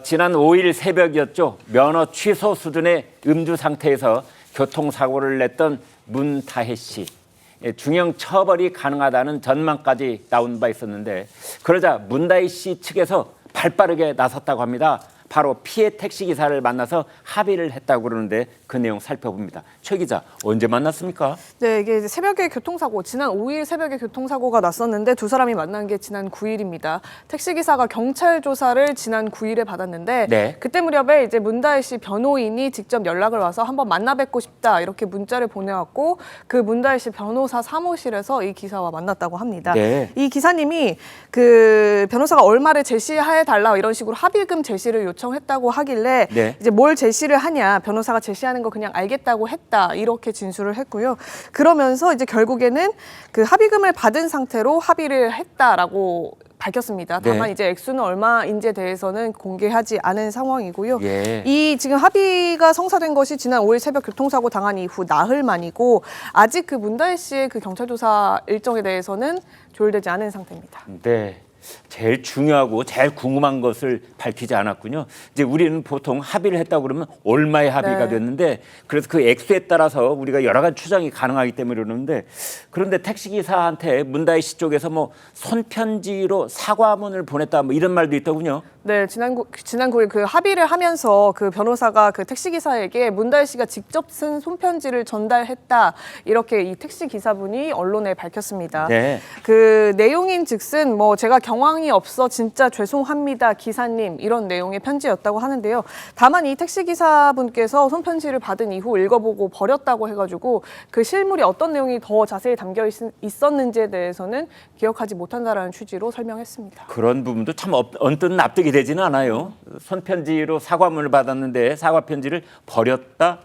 지난 5일 새벽이었죠. 면허 취소 수준의 음주 상태에서 교통사고를 냈던 문다혜 씨. 중형 처벌이 가능하다는 전망까지 나온 바 있었는데 그러자 문다혜 씨 측에서 발빠르게 나섰다고 합니다. 바로 피해 택시기사를 만나서 합의를 했다고 그러는데 그 내용 살펴봅니다. 최 기자, 언제 만났습니까? 네, 이게 새벽에 교통사고, 지난 5일 새벽에 교통사고가 났었는데 두 사람이 만난 게 지난 9일입니다. 택시기사가 경찰 조사를 지난 9일에 받았는데 네. 그때 무렵에 이제 문다혜 씨 변호인이 직접 연락을 와서 한번 만나 뵙고 싶다 이렇게 문자를 보내왔고 그 문다혜 씨 변호사 사무실에서 이 기사와 만났다고 합니다. 네. 이 기사님이 그 변호사가 얼마를 제시해 달라 이런 식으로 합의금 제시를 요청했다고 하길래 네. 이제 뭘 제시를 하냐, 변호사가 제시하는 거 그냥 알겠다고 했다 이렇게 진술을 했고요. 그러면서 이제 결국에는 그 합의금을 받은 상태로 합의를 했다라고 밝혔습니다. 다만 네. 이제 액수는 얼마인지에 대해서는 공개하지 않은 상황이고요. 예. 이 지금 합의가 성사된 것이 지난 5일 새벽 교통사고 당한 이후 나흘 만이고 아직 그 문다혜 씨의 그 경찰 조사 일정에 대해서는 조율되지 않은 상태입니다. 네. 제일 중요하고 제일 궁금한 것을 밝히지 않았군요. 이제 우리는 보통 합의를 했다고 그러면 얼마의 합의가 네. 됐는데 그래서 그 액수에 따라서 우리가 여러 가지 추정이 가능하기 때문에 그러는데 그런데 택시기사한테 문다혜 씨 쪽에서 뭐 손편지로 사과문을 보냈다 뭐 이런 말도 있더군요. 네, 지난 9일 그 합의를 하면서 그 변호사가 그 택시기사에게 문다혜 씨가 직접 쓴 손편지를 전달했다 이렇게 이 택시기사분이 언론에 밝혔습니다. 네. 그 내용인 즉슨 뭐 제가 경황이 없어 진짜 죄송합니다 기사님 이런 내용의 편지였다고 하는데요. 다만 이 택시기사분께서 손편지를 받은 이후 읽어보고 버렸다고 해가지고 그 실물이 어떤 내용이 더 자세히 담겨 있었는지에 대해서는 기억하지 못한다라는 취지로 설명했습니다. 그런 부분도 참 언뜻 납득이 되지는 않아요. 손편지로 사과문을 받았는데 사과 편지를 버렸다.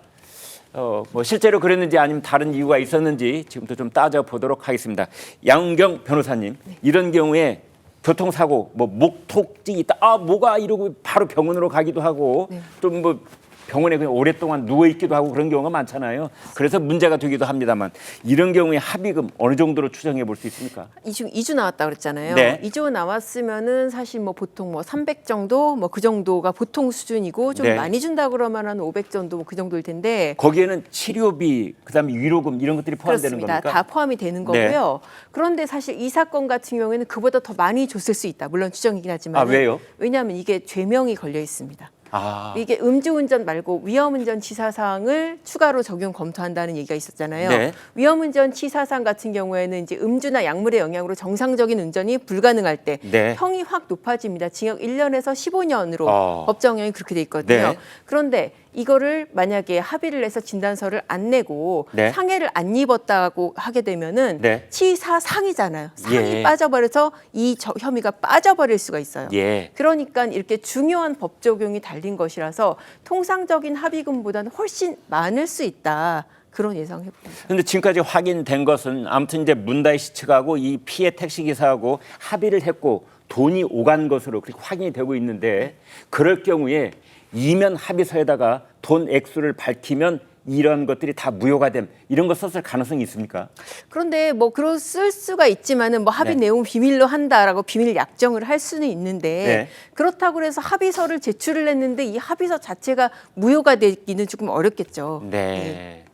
뭐 실제로 그랬는지 아니면 다른 이유가 있었는지 지금부터 좀 따져보도록 하겠습니다. 양은경 변호사님, 이런 경우에 교통사고, 뭐 목톡증이 있다, 뭐가 이러고 바로 병원으로 가기도 하고 좀 뭐 병원에 그냥 오랫동안 누워 있기도 하고 그런 경우가 많잖아요. 그래서 문제가 되기도 합니다만 이런 경우에 합의금 어느 정도로 추정해 볼 수 있습니까? 2주 나왔다 그랬잖아요. 네. 2주 나왔으면은 사실 뭐 보통 뭐 300 정도 뭐 그 정도가 보통 수준이고 좀 네. 많이 준다 그러면 한 500 정도 뭐 그 정도일 텐데. 거기에는 치료비, 그다음에 위로금 이런 것들이 포함되는 그렇습니다. 겁니까? 다 포함이 되는 거고요. 그런데 사실 이 사건 같은 경우에는 그보다 더 많이 줬을 수 있다. 물론 추정이긴 하지만. 아, 왜요? 왜냐하면 이게 죄명이 걸려 있습니다. 아, 이게 음주운전 말고 위험운전치사상을 추가로 적용 검토한다는 얘기가 있었잖아요. 네. 위험운전치사상 같은 경우에는 이제 음주나 약물의 영향으로 정상적인 운전이 불가능할 때 네. 형이 확 높아집니다. 징역 1년에서 15년으로 어. 법정형이 그렇게 돼 있거든요. 네. 그런데 이거를 만약에 합의를 해서 진단서를 안 내고 네. 상해를 안 입었다고 하게 되면은 네. 치사상이잖아요. 상이 예. 빠져버려서 이 혐의가 빠져버릴 수가 있어요. 예. 그러니까 이렇게 중요한 법 적용이 달린 것이라서 통상적인 합의금보다는 훨씬 많을 수 있다. 그런 예상해봅니다. 근데 지금까지 확인된 것은 아무튼 이제 문다혜 씨 측하고 이 피해 택시 기사하고 합의를 했고 돈이 오간 것으로 그렇게 확인이 되고 있는데 그럴 경우에 이면 합의서에다가 돈 액수를 밝히면 이런 것들이 다 무효가 됨 이런 거 썼을 가능성이 있습니까? 그런데 뭐 그럴 쓸 수가 있지만은 뭐 합의 네. 내용 비밀로 한다라고 비밀 약정을 할 수는 있는데 네. 그렇다고 해서 합의서를 제출을 했는데 이 합의서 자체가 무효가 되기는 조금 어렵겠죠. 네.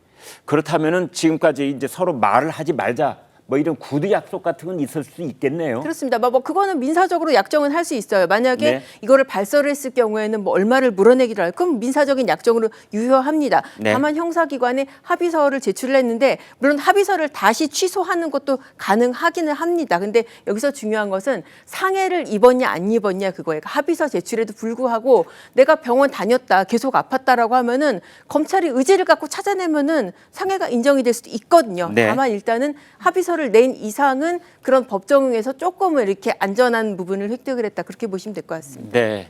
그렇다면은 지금까지 이제 서로 말을 하지 말자 뭐 이런 구두 약속 같은 건 있을 수 있겠네요. 그렇습니다. 뭐 그거는 민사적으로 약정은 할 수 있어요. 만약에 네. 이거를 발설을 했을 경우에는 뭐 얼마를 물어내기로 할, 그럼 민사적인 약정으로 유효합니다. 네. 다만 형사기관에 합의서를 제출을 했는데 물론 합의서를 다시 취소하는 것도 가능하기는 합니다. 근데 여기서 중요한 것은 상해를 입었냐 안 입었냐 그거예요. 그러니까 합의서 제출에도 불구하고 내가 병원 다녔다 계속 아팠다라고 하면은 검찰이 의지를 갖고 찾아내면은 상해가 인정이 될 수도 있거든요. 네. 다만 일단은 합의서를 낸 이상은 그런 법 적용에서 조금은 이렇게 안전한 부분을 획득을 했다 그렇게 보시면 될 것 같습니다. 네,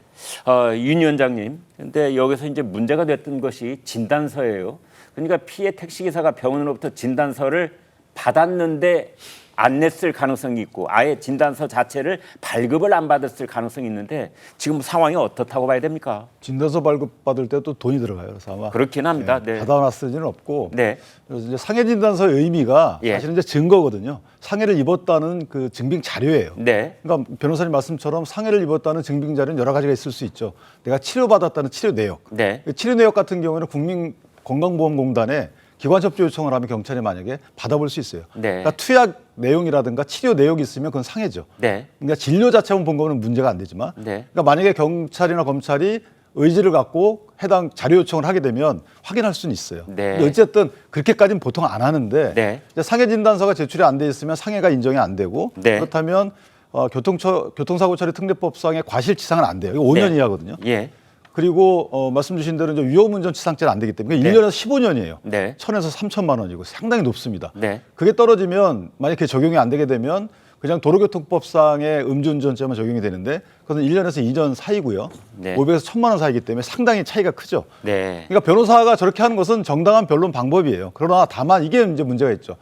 윤 위원장님. 근데 여기서 이제 문제가 됐던 것이 진단서예요. 그러니까 피해 택시기사가 병원으로부터 진단서를 받았는데 안 냈을 가능성이 있고 아예 진단서 자체를 발급을 안 받았을 가능성이 있는데 지금 상황이 어떻다고 봐야 됩니까? 진단서 발급받을 때 또 돈이 들어가요. 그래서 아마 그렇긴 합니다. 네. 받아놨을 리는 없고 네. 그래서 이제 상해 진단서의 의미가 예. 사실은 이제 증거거든요. 상해를 입었다는 그 증빙 자료예요. 네. 그러니까 변호사님 말씀처럼 상해를 입었다는 증빙 자료는 여러 가지가 있을 수 있죠. 내가 치료받았다는 치료 내역. 네. 치료 내역 같은 경우에는 국민건강보험공단에 기관 접수 요청을 하면 경찰이 만약에 받아볼 수 있어요. 네. 그러니까 투약 내용이라든가 치료 내역이 있으면 그건 상해죠. 네. 그러니까 진료 자체만 본 거는 문제가 안 되지만, 네. 그러니까 만약에 경찰이나 검찰이 의지를 갖고 해당 자료 요청을 하게 되면 확인할 수는 있어요. 네. 근데 어쨌든 그렇게까지는 보통 안 하는데 네. 이제 상해 진단서가 제출이 안 돼 있으면 상해가 인정이 안 되고 네. 그렇다면 교통사고 처리 특례법상의 과실치상은 안 돼요. 이거 5년 네. 이하거든요. 예. 그리고 말씀 주신 대로 이제 위험운전치상죄는 안 되기 때문에 네. 1년에서 15년이에요. 네. 1,000에서 3천만 원이고 상당히 높습니다. 네. 그게 떨어지면 만약에 그게 적용이 안 되게 되면 그냥 도로교통법상의 음주운전죄만 적용이 되는데 그것은 1년에서 2년 사이고요. 네. 500에서 1,000만 원 사이기 때문에 상당히 차이가 크죠. 네. 그러니까 변호사가 저렇게 하는 것은 정당한 변론 방법이에요. 그러나 다만 이게 이제 문제가 있죠.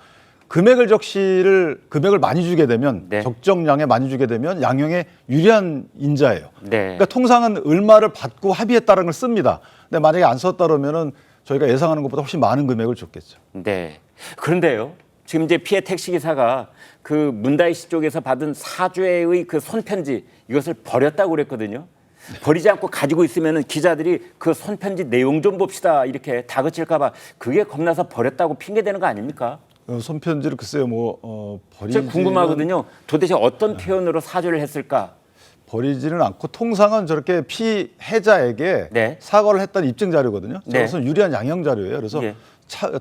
금액을 많이 주게 되면 네. 적정량에 많이 주게 되면 양형에 유리한 인자예요. 네. 그러니까 통상은 얼마를 받고 합의했다는 걸 씁니다. 근데 만약에 안 썼다 그러면은 저희가 예상하는 것보다 훨씬 많은 금액을 줬겠죠. 네. 그런데요. 지금 이제 피해 택시 기사가 그 문다희 씨 쪽에서 받은 사죄의 그 손편지 이것을 버렸다고 그랬거든요. 버리지 않고 가지고 있으면은 기자들이 그 손편지 내용 좀 봅시다 이렇게 다그칠까봐 그게 겁나서 버렸다고 핑계대는 거 아닙니까? 손편지를 글쎄요 제가 궁금하거든요. 도대체 어떤 표현으로 사죄를 했을까? 버리지는 않고 통상은 저렇게 피해자에게 네. 사과를 했다는 입증 자료거든요. 네. 저것은 유리한 양형 자료예요. 그래서 예.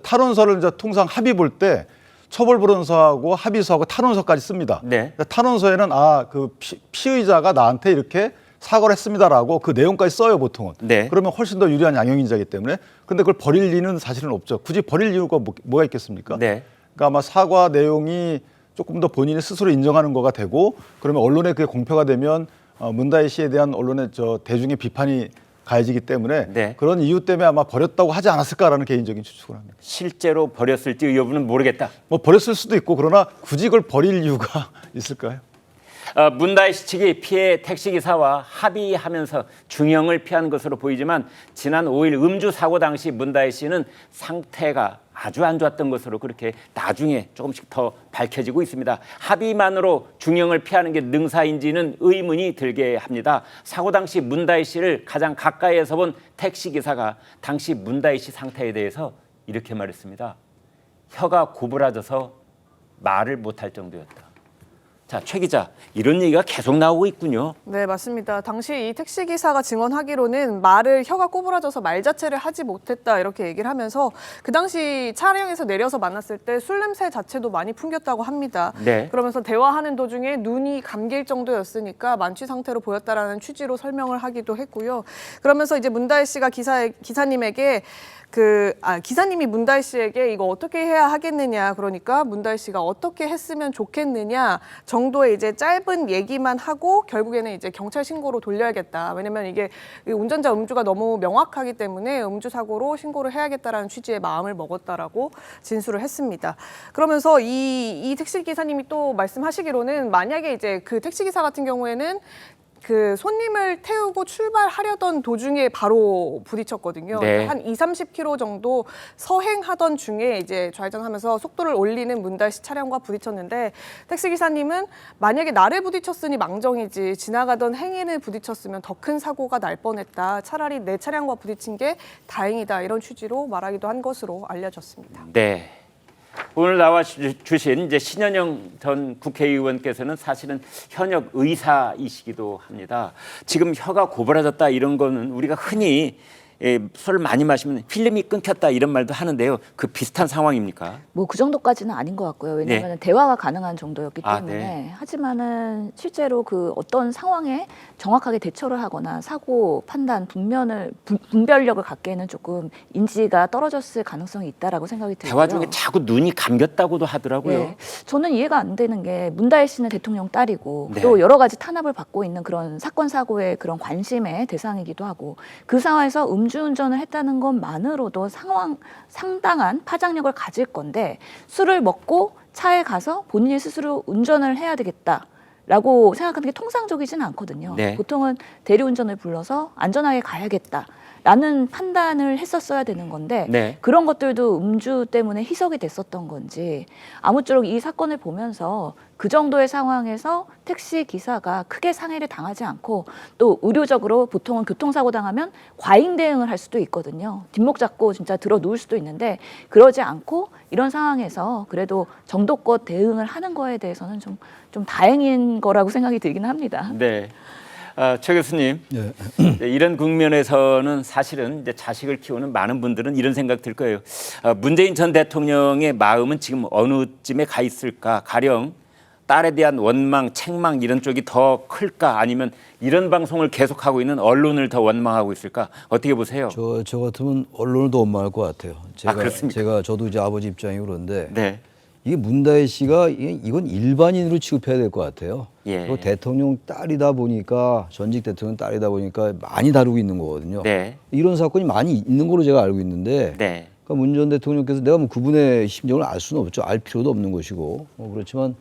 탄원서를 이제 통상 합의 볼 때 처벌불원서하고 합의서하고 탄원서까지 씁니다. 네. 그러니까 탄원서에는 그 피의자가 나한테 이렇게 사과를 했습니다라고 그 내용까지 써요 보통은. 네. 그러면 훨씬 더 유리한 양형인자이기 때문에. 근데 그걸 버릴 리는 사실은 없죠. 굳이 버릴 이유가 뭐가 있겠습니까? 네. 그러니까 아마 사과 내용이 조금 더 본인이 스스로 인정하는 거가 되고 그러면 언론에 그게 공표가 되면 문다희 씨에 대한 언론의 대중의 비판이 가해지기 때문에 네. 그런 이유 때문에 아마 버렸다고 하지 않았을까라는 개인적인 추측을 합니다. 실제로 버렸을지 여부는 모르겠다. 뭐 버렸을 수도 있고 그러나 굳이 그걸 버릴 이유가 있을까요? 문다희 씨 측이 피해 택시기사와 합의하면서 중형을 피한 것으로 보이지만 지난 5일 음주 사고 당시 문다희 씨는 상태가 아주 안 좋았던 것으로 그렇게 나중에 조금씩 더 밝혀지고 있습니다. 합의만으로 중형을 피하는 게 능사인지는 의문이 들게 합니다. 사고 당시 문다희 씨를 가장 가까이에서 본 택시기사가 당시 문다희 씨 상태에 대해서 이렇게 말했습니다. 혀가 구부라져서 말을 못할 정도였다. 자, 최 기자, 이런 얘기가 계속 나오고 있군요. 네, 맞습니다. 당시 이 택시기사가 증언하기로는 혀가 구부러져서 말 자체를 하지 못했다 이렇게 얘기를 하면서 그 당시 차량에서 내려서 만났을 때 술 냄새 자체도 많이 풍겼다고 합니다. 네. 그러면서 대화하는 도중에 눈이 감길 정도였으니까 만취 상태로 보였다라는 취지로 설명을 하기도 했고요. 그러면서 이제 문다희 씨가 기사님에게 기사님이 문다희 씨에게 이거 어떻게 해야 하겠느냐, 그러니까 문다희 씨가 어떻게 했으면 좋겠느냐 정도의 이제 짧은 얘기만 하고 결국에는 이제 경찰 신고로 돌려야겠다. 왜냐면 이게 운전자 음주가 너무 명확하기 때문에 음주 사고로 신고를 해야겠다라는 취지의 마음을 먹었다라고 진술을 했습니다. 그러면서 이 택시 기사님이 또 말씀하시기로는 만약에 이제 그 택시 기사 같은 경우에는 그 손님을 태우고 출발하려던 도중에 바로 부딪혔거든요. 네. 한 20-30km 정도 서행하던 중에 이제 좌회전하면서 속도를 올리는 문다희 씨 차량과 부딪혔는데 택시 기사님은 만약에 나를 부딪혔으니 망정이지 지나가던 행인을 부딪혔으면 더 큰 사고가 날 뻔했다. 차라리 내 차량과 부딪힌 게 다행이다. 이런 취지로 말하기도 한 것으로 알려졌습니다. 네. 오늘 나와 주신 이제 신현영 전 국회의원께서는 사실은 현역 의사이시기도 합니다. 지금 혀가 고부라졌다 이런 거는 우리가 흔히 술을 많이 마시면 필름이 끊겼다 이런 말도 하는데요. 그 비슷한 상황입니까? 뭐 그 정도까지는 아닌 것 같고요. 왜냐하면 네. 대화가 가능한 정도였기 아, 때문에. 네. 하지만은 실제로 그 어떤 상황에 정확하게 대처를 하거나 사고 판단 분별력을 갖기에는 조금 인지가 떨어졌을 가능성이 있다라고 생각이 들고요. 대화 중에 자꾸 눈이 감겼다고도 하더라고요. 예. 저는 이해가 안 되는 게 문다희 씨는 대통령 딸이고 네. 또 여러 가지 탄압을 받고 있는 그런 사건 사고의 그런 관심의 대상이기도 하고 그 상황에서 음주운전을 했다는 것만으로도 상당한 파장력을 가질 건데 술을 먹고 차에 가서 본인이 스스로 운전을 해야 되겠다라고 생각하는 게 통상적이지는 않거든요. 네. 보통은 대리운전을 불러서 안전하게 가야겠다라는 판단을 했었어야 되는 건데 네. 그런 것들도 음주 때문에 희석이 됐었던 건지 아무쪼록 이 사건을 보면서 그 정도의 상황에서 택시 기사가 크게 상해를 당하지 않고 또 의료적으로 보통은 교통사고 당하면 과잉 대응을 할 수도 있거든요. 뒷목 잡고 진짜 들어 누울 수도 있는데 그러지 않고 이런 상황에서 그래도 정도껏 대응을 하는 거에 대해서는 좀 다행인 거라고 생각이 들긴 합니다. 네. 최 교수님, 예. 이제 이런 국면에서는 사실은 이제 자식을 키우는 많은 분들은 이런 생각 들 거예요. 문재인 전 대통령의 마음은 지금 어느쯤에 가 있을까? 가령 딸에 대한 원망, 책망 이런 쪽이 더 클까? 아니면 이런 방송을 계속하고 있는 언론을 더 원망하고 있을까? 어떻게 보세요? 저 같으면 언론을 더 원망할 것 같아요. 그렇습니까? 저도 이제 아버지 입장이고 그런데 네. 이게 문다혜 씨가 이건 일반인으로 취급해야 될 것 같아요. 예. 그리고 대통령 딸이다 보니까 전직 대통령 딸이다 보니까 많이 다루고 있는 거거든요. 네. 이런 사건이 많이 있는 걸로 제가 알고 있는데 네. 그러니까 문 전 대통령께서 내가 뭐 그분의 심정을 알 수는 없죠. 알 필요도 없는 것이고 그렇지만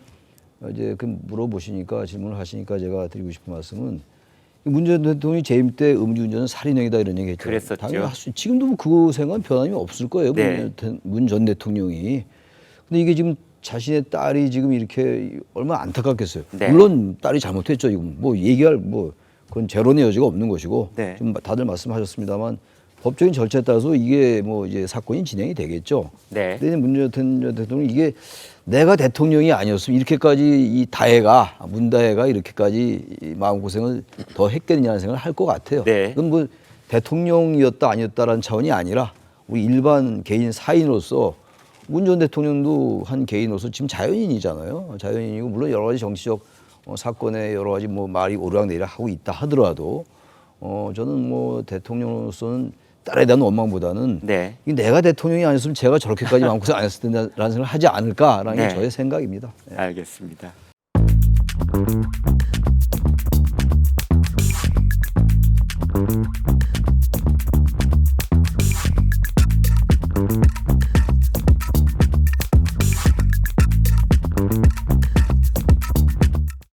이제 그 물어보시니까 질문을 하시니까 제가 드리고 싶은 말씀은 문 전 대통령이 재임 때 음주운전은 살인행위다 이런 얘기했죠. 그랬었죠. 당연히 지금도 뭐 그 생각은 변함이 없을 거예요. 네. 문 전 대통령이. 근데 이게 지금 자신의 딸이 지금 이렇게 얼마나 안타깝겠어요. 네. 물론 딸이 잘못했죠. 지금 뭐 얘기할 그건 재론의 여지가 없는 것이고 네. 좀 다들 말씀하셨습니다만 법적인 절차에 따라서 이게 뭐 이제 사건이 진행이 되겠죠. 네. 근데 문 전 대통령 이게 내가 대통령이 아니었으면 이렇게까지 이 문다혜가 이렇게까지 이 마음고생을 더 했겠느냐는 생각을 할 것 같아요. 네. 그건 뭐 대통령이었다 아니었다라는 차원이 아니라 우리 일반 개인 사인으로서 문 전 대통령도 한 개인으로서 지금 자연인이잖아요. 자연인이고 물론 여러 가지 정치적 사건에 여러 가지 뭐 말이 오르락내리락 하고 있다 하더라도 저는 뭐 대통령으로서는 딸에 대한 원망보다는 네. 이 내가 대통령이 아니었으면 제가 저렇게까지 마음고생 안 했을 텐데라는 생각을 하지 않을까라는 네. 게 저의 생각입니다. 알겠습니다.